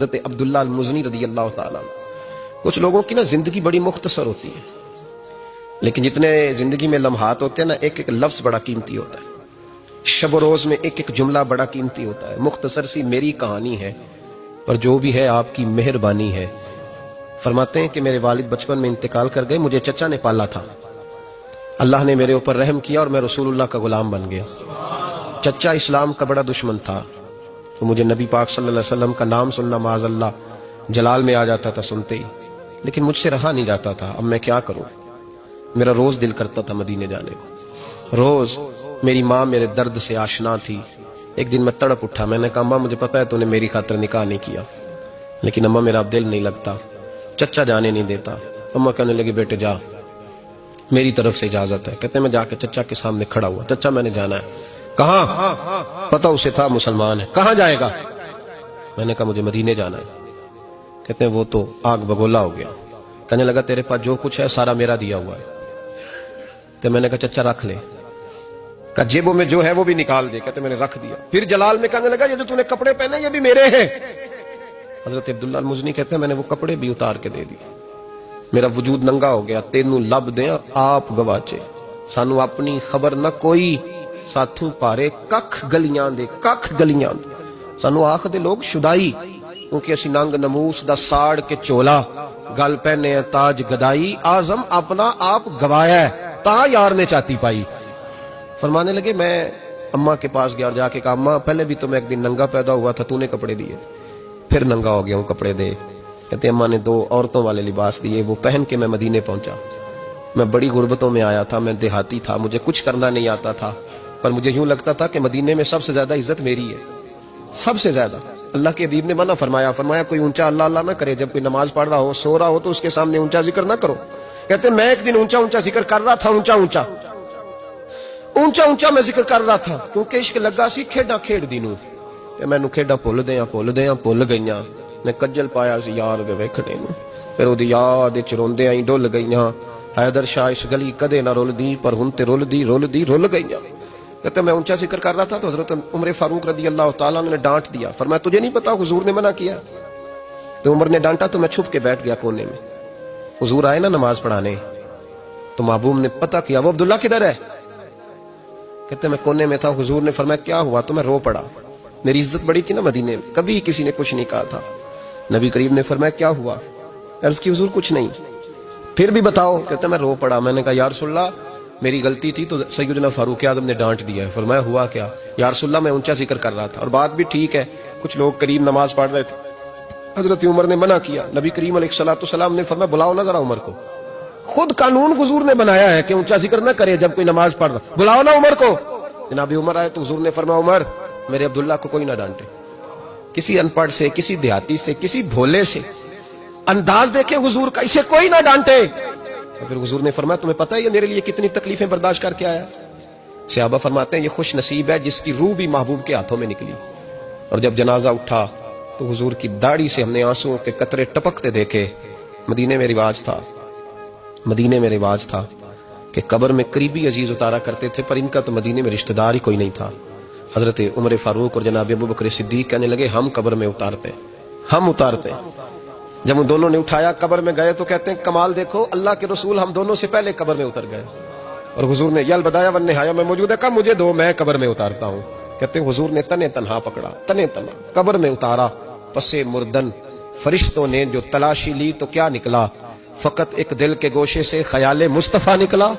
حضرت عبداللہ المزنی رضی اللہ تعالیٰ. کچھ لوگوں کی نا زندگی بڑی مختصر ہوتی ہے، لیکن جتنے زندگی میں لمحات ہوتے ہیں نا، ایک ایک لفظ بڑا قیمتی ہوتا ہے، شب و روز میں ایک ایک جملہ بڑا قیمتی ہوتا ہے. مختصر سی میری کہانی ہے، پر جو بھی ہے آپ کی مہربانی ہے. فرماتے ہیں کہ میرے والد بچپن میں انتقال کر گئے، مجھے چچا نے پالا تھا. اللہ نے میرے اوپر رحم کیا اور میں رسول اللہ کا غلام بن گیا. چچا اسلام کا بڑا دشمن تھا، تو مجھے نبی پاک صلی اللہ علیہ وسلم کا نام سننا معاذ اللہ جلال میں آ جاتا تھا سنتے ہی، لیکن مجھ سے رہا نہیں جاتا تھا. اب میں کیا کروں؟ میرا روز دل کرتا تھا مدینے جانے کو. روز میری ماں میرے درد سے آشنا تھی. ایک دن میں تڑپ اٹھا، میں نے کہا اماں مجھے پتا ہے تو نے میری خاطر نکاح نہیں کیا، لیکن اماں میرا اب دل نہیں لگتا، چچا جانے نہیں دیتا. اماں کہنے لگی بیٹے جا، میری طرف سے اجازت ہے. کہتے ہیں میں جا کے چچا کے سامنے کھڑا ہوا. چچا میں نے جانا ہے. کہاں؟ پتہ اسے تھا مسلمان ہے. کہاں جائے گا؟ میں نے کہا مجھے مدینے جانا ہے. کہتے ہیں وہ تو آگ بگولا ہو گیا. کہنے لگا تیرے پاس جو کچھ ہے سارا میرا دیا ہوا ہے. تو میں نے کہا چچا رکھ لے. کہا جیبوں میں جو ہے وہ بھی نکال دے. کہتے میں نے رکھ دیا. پھر جلال میں کہنے لگا یہ جو تو نے کپڑے پہنے یہ بھی میرے ہیں. حضرت عبداللہ المزنی کہتے ہیں میں نے وہ کپڑے بھی اتار کے دے دیے. میرا وجود ننگا ہو گیا. تینوں لب دیں آپ گواچے، سانو اپنی خبر نہ کوئی، ساتھوں پارے ککھ گلیاں دے، ککھ گلیاں دے. سانو آخ دے لوگ شدائی، کیونکہ اسی ننگ نموس دا ساڑ کے چولا، گل پہنے تاج گدائی، آزم اپنا آپ گوایا ہے تا یار نے چاہتی پائی. فرمانے لگے میں اماں کے پاس گیا اور جا کے کہا اماں پہلے بھی تو میں ایک دن ننگا پیدا ہوا تھا، تو نے کپڑے دیے، پھر ننگا ہو گیا ہوں، کپڑے دے. کہتے اماں نے 2 عورتوں والے لباس دیے، وہ پہن کے میں مدینے پہنچا. میں بڑی غربتوں میں آیا تھا، میں دیہاتی تھا، مجھے کچھ کرنا نہیں آتا تھا، پر مجھے یوں لگتا تھا کہ مدینے میں سب سے زیادہ عزت میری ہے، سب سے زیادہ. اللہ کے حبیب نے منع فرمایا کوئی اونچا اللہ اللہ نہ کرے. جب کوئی نماز پڑھ رہا ہو، سو رہا ہو، تو اس کے سامنے اونچا ذکر نہ کرو. کہتے میں ایک دن اونچا اونچا ذکر کر رہا تھا، اونچا اونچا میں ذکر کر رہا تھا، کیونکہ عشق لگا سی کھیڈاں کھیڈ دی نوں، تے مینوں کھیڈاں بھول گئیاں. میں کجل پایا سی یار دے ویکھنے نوں، پھر اودی یاد وچ روندیاں ہی ڈل گئیاں. حیدر شاہ اس گلی کدے نہ رول دی، پر ہن تے رول گئیاں. کہتے میں اونچا ذکر کر رہا تھا تو حضرت عمر فاروق رضی اللہ تعالیٰ نے ڈانٹ دیا. فرمایا تجھے نہیں پتا حضور نے منع کیا؟ تو عمر نے ڈانٹا تو میں چھپ کے بیٹھ گیا کونے میں. حضور آئے نا نماز پڑھانے، تو محبوب نے پتہ کیا وہ عبداللہ کدھر ہے. کہتے میں کونے میں تھا. حضور نے فرمایا کیا ہوا؟ تو میں رو پڑا. میری عزت بڑی تھی نا مدینے میں، کبھی کسی نے کچھ نہیں کہا تھا. نبی کریم نے فرمایا کیا ہوا؟ عرض کی حضور کچھ نہیں. پھر بھی بتاؤ. کہتے میں رو پڑا. میں نے کہا یا رسول اللہ میری غلطی تھی تو سیدنا فاروق اعظم نے ڈانٹ دیا ہے. فرمایا ہوا کیا؟ یا رسول اللہ میں اونچا ذکر کر رہا تھا، اور بات بھی ٹھیک ہے، کچھ لوگ قریب نماز پڑھ رہے تھے، حضرت عمر نے منع کیا. نبی کریم علیہ السلام نے فرمایا بلاؤ نہ ذرا عمر کو. خود قانون حضور نے بنایا ہے کہ اونچا ذکر نہ کرے جب کوئی نماز پڑھ رہا، بلاؤ نا عمر کو. جناب عمر آئے تو حضور نے فرمایا عمر میرے عبداللہ کو کوئی نہ ڈانٹے. کسی ان پڑھ سے، کسی دیہاتی سے، کسی بھولے سے انداز دیکھے حضور کا، اسے کوئی نہ ڈانٹے. پھر حضور نے فرمایا تمہیں پتہ ہے یہ میرے لیے کتنی تکلیفیں برداشت کر کے آیا؟ صحابہ فرماتے ہیں یہ خوش نصیب ہے جس کی روح بھی محبوب کے ہاتھوں میں نکلی. اور جب جنازہ اٹھا تو حضور کی داڑھی سے ہم نے آنسوں کے قطرے ٹپکتے دیکھے. مدینے میں رواج تھا کہ قبر میں قریبی عزیز اتارا کرتے تھے، پر ان کا تو مدینے میں رشتہ دار ہی کوئی نہیں تھا. حضرت عمر فاروق اور جناب ابو بکر صدیق کہنے لگے ہم قبر میں اتارتے ہیں. جب ان دونوں نے اٹھایا قبر میں گئے تو کہتے ہیں کمال دیکھو اللہ کے رسول ہم دونوں سے پہلے قبر میں اتر گئے. اور حضور نے یل بدایا والنہایا میں موجود ہے، کہا مجھے دو میں قبر میں اتارتا ہوں. کہتے ہیں حضور نے تنے تنہا پکڑا، تنے تنہا قبر میں اتارا. پسے مردن فرشتوں نے جو تلاشی لی تو کیا نکلا؟ فقط ایک دل کے گوشے سے خیال مصطفیٰ نکلا.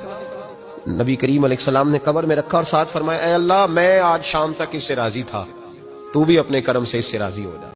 نبی کریم علیہ السلام نے قبر میں رکھا اور ساتھ فرمایا اے اللہ میں آج شام تک اس سے راضی تھا، تو بھی اپنے کرم سے اس سے راضی ہو جا.